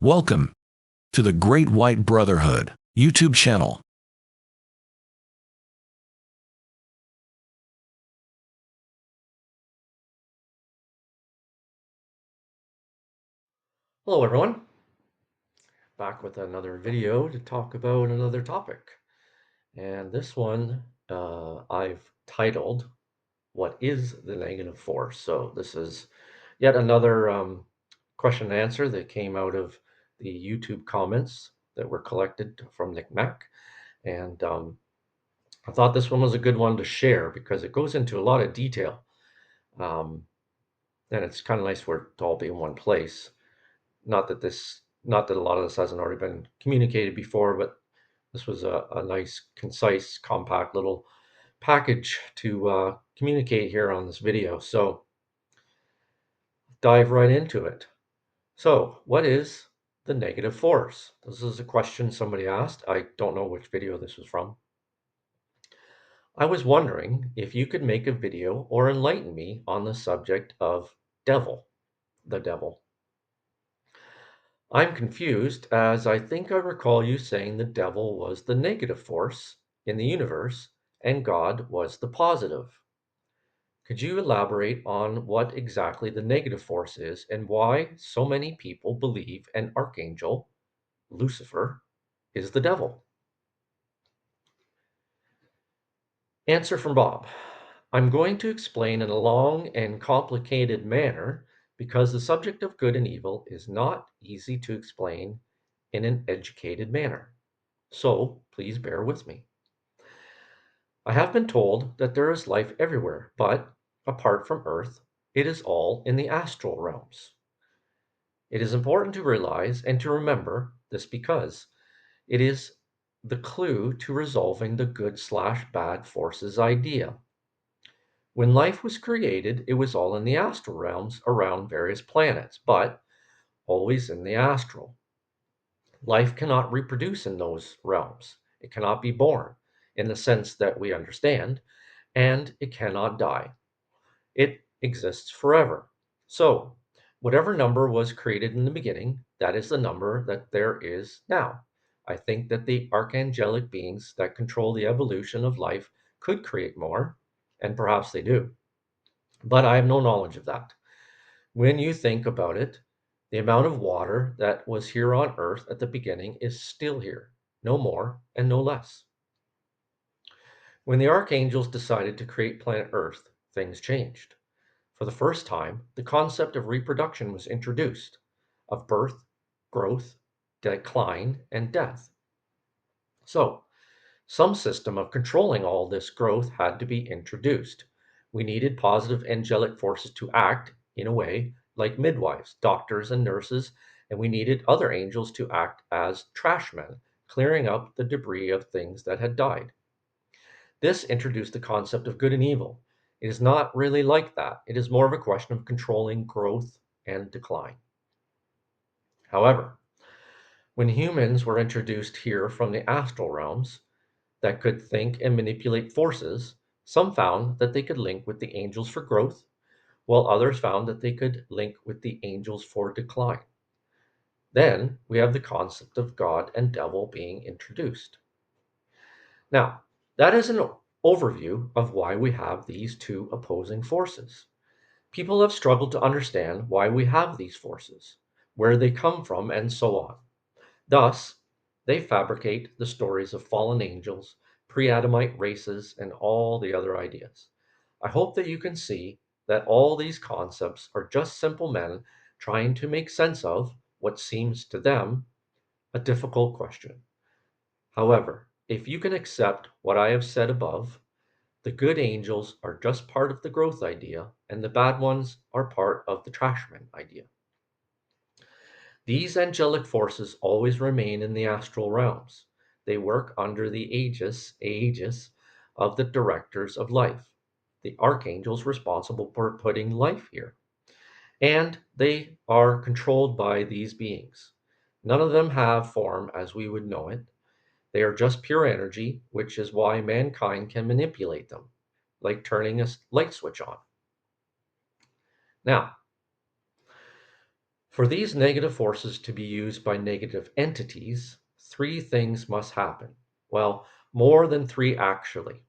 Welcome to the Great White Brotherhood YouTube channel. Hello everyone, back with another video to talk about another topic. And this one I've titled, What is the Negative Force? So this is yet another question and answer that came out of the YouTube comments that were collected from Nick Mack. And I thought this one was a good one to share because it goes into a lot of detail. Um, and it's kind of nice for it to all be in one place. Not that a lot of this hasn't already been communicated before, but this was a nice, concise, compact little package to communicate here on this video. So dive right into it. So what is the negative force? This is a question somebody asked. I don't know which video this was from. I was wondering if you could make a video or enlighten me on the subject of the devil. I'm confused as I think I recall you saying the devil was the negative force in the universe and God was the positive. Could you elaborate on what exactly the negative force is and why so many people believe an archangel, Lucifer, is the devil? Answer from Bob. I'm going to explain in a long and complicated manner because the subject of good and evil is not easy to explain in an educated manner. So please bear with me. I have been told that there is life everywhere, but apart from Earth, it is all in the astral realms. It is important to realize and to remember this because it is the clue to resolving the good/bad forces idea. When life was created, it was all in the astral realms around various planets, but always in the astral. Life cannot reproduce in those realms. It cannot be born in the sense that we understand, and it cannot die. It exists forever. So, whatever number was created in the beginning, that is the number that there is now. I think that the archangelic beings that control the evolution of life could create more, and perhaps they do. But I have no knowledge of that. When you think about it, the amount of water that was here on Earth at the beginning is still here, no more and no less. When the archangels decided to create planet Earth, things changed. For the first time, the concept of reproduction was introduced, of birth, growth, decline, and death. So, some system of controlling all this growth had to be introduced. We needed positive angelic forces to act, in a way, like midwives, doctors, and nurses, and we needed other angels to act as trashmen, clearing up the debris of things that had died. This introduced the concept of good and evil. It is not really like that. It is more of a question of controlling growth and decline. However, when humans were introduced here from the astral realms that could think and manipulate forces, some found that they could link with the angels for growth, while others found that they could link with the angels for decline. Then we have the concept of God and devil being introduced. Now, that is an overview of why we have these two opposing forces. People have struggled to understand why we have these forces, where they come from, and so on. Thus, they fabricate the stories of fallen angels, pre Adamite races, and all the other ideas. I hope that you can see that all these concepts are just simple men trying to make sense of what seems to them a difficult question. However, if you can accept what I have said above, the good angels are just part of the growth idea, and the bad ones are part of the trashman idea. These angelic forces always remain in the astral realms. They work under the aegis of the directors of life, the archangels responsible for putting life here. And they are controlled by these beings. None of them have form as we would know it. They are just pure energy, which is why mankind can manipulate them, like turning a light switch on. Now, For these negative forces to be used by negative entities, three things must happen. Well, more than three actually.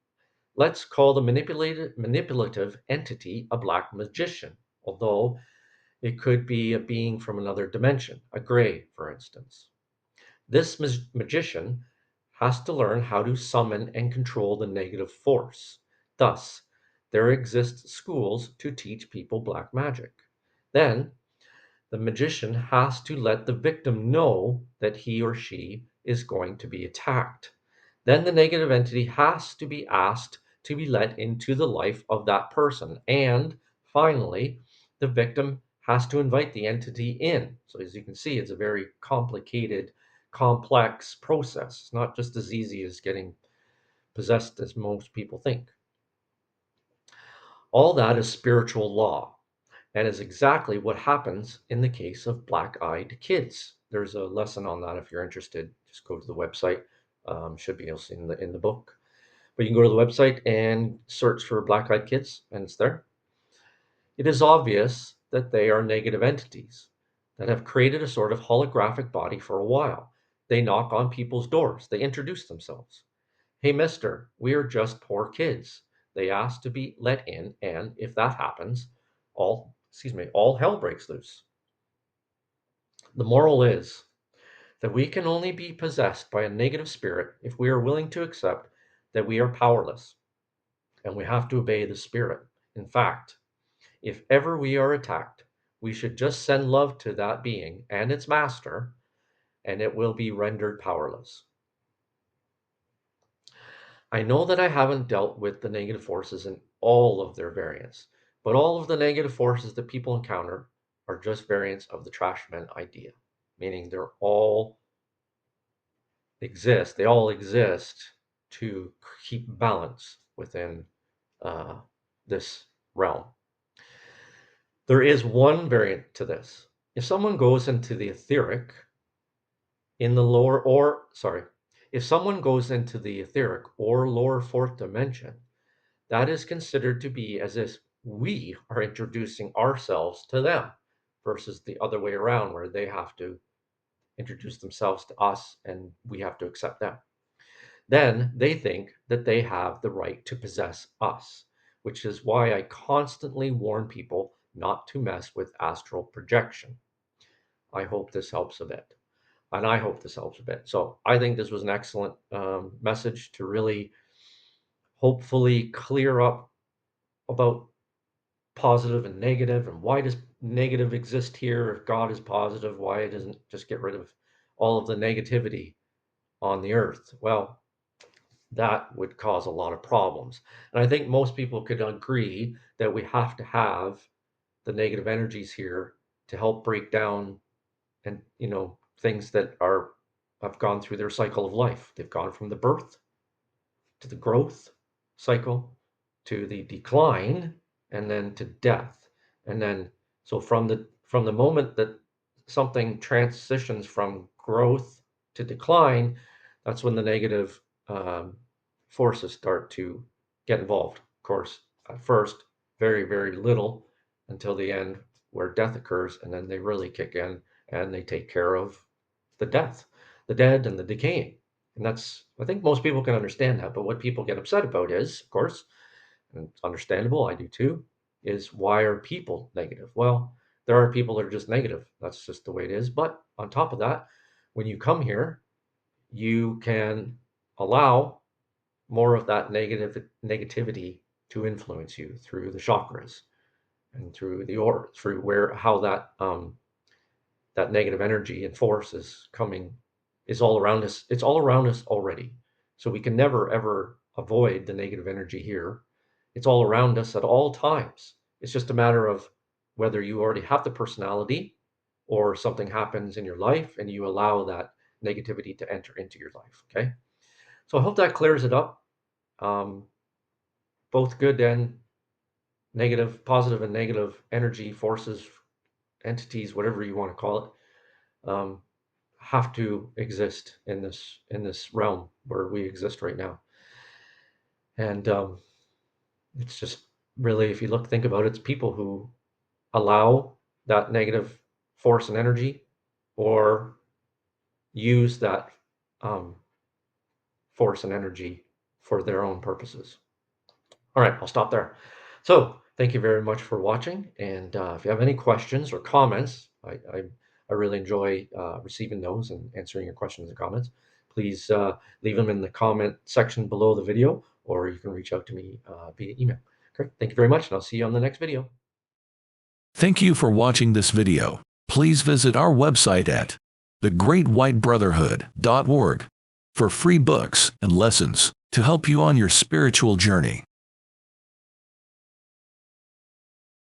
Let's call the manipulative entity a black magician, although it could be a being from another dimension, a gray, for instance. This magician has to learn how to summon and control the negative force. Thus, there exist schools to teach people black magic. Then, the magician has to let the victim know that he or she is going to be attacked. Then the negative entity has to be asked to be let into the life of that person. And finally, the victim has to invite the entity in. So, as you can see, it's a very complicated, complex process. It's not just as easy as getting possessed as most people think. All that is spiritual law and is exactly what happens in the case of black-eyed kids. There's a lesson on that if you're interested. Just go to the website. Should be also in the book. But you can go to the website and search for black-eyed kids, and it's there. It is obvious that they are negative entities that have created a sort of holographic body for a while. They knock on people's doors. They introduce themselves. Hey, mister, we are just poor kids. They ask to be let in, and if that happens, all hell breaks loose. The moral is that we can only be possessed by a negative spirit if we are willing to accept that we are powerless and we have to obey the spirit. In fact, if ever we are attacked, we should just send love to that being and its master, and it will be rendered powerless. I know that I haven't dealt with the negative forces in all of their variants, but all of the negative forces that people encounter are just variants of the trashman idea, meaning they all exist to keep balance within uh, this realm. There is one variant to this. If someone goes into the etheric in the lower, or sorry, if someone goes into the etheric or lower fourth dimension, that is considered to be as if we are introducing ourselves to them versus the other way around, where they have to introduce themselves to us and we have to accept them. Then they think that they have the right to possess us, which is why I constantly warn people not to mess with astral projection. I hope this helps a bit. And I hope this helps a bit. So I think this was an excellent message to really hopefully clear up about positive and negative, and why does negative exist here if God is positive? Why it doesn't just get rid of all of the negativity on the earth? Well, that would cause a lot of problems. And I think most people could agree that we have to have the negative energies here to help break down and things that are have gone through their cycle of life. They've gone from the birth to the growth cycle to the decline and then to death. And then so from the moment that something transitions from growth to decline, that's when the negative forces start to get involved. Of course, at first, very, very little until the end where death occurs, and then they really kick in and they take care of the the dead, and the decaying. And that's, I think most people can understand that. But what people get upset about is, of course, and it's understandable, I do too, is why are people negative? Well, there are people that are just negative. That's just the way it is. But on top of that, when you come here, you can allow more of that negativity to influence you through the chakras and through the aura, through where how that negative energy and force is coming is all around us. It's all around us already. So we can never ever avoid the negative energy here. It's all around us at all times. It's just a matter of whether you already have the personality or something happens in your life and you allow that negativity to enter into your life. Okay. So I hope that clears it up. Um, Both good and negative, positive and negative energy forces, entities, whatever you want to call it, have to exist in this realm where we exist right now. And it's just really, if you think about it, it's people who allow that negative force and energy, or use that force and energy for their own purposes. All right, I'll stop there. So thank you very much for watching. And if you have any questions or comments, I really enjoy receiving those and answering your questions and comments. Please leave them in the comment section below the video, or you can reach out to me via email. Okay, thank you very much, and I'll see you on the next video. Thank you for watching this video. Please visit our website at thegreatwhitebrotherhood.org for free books and lessons to help you on your spiritual journey.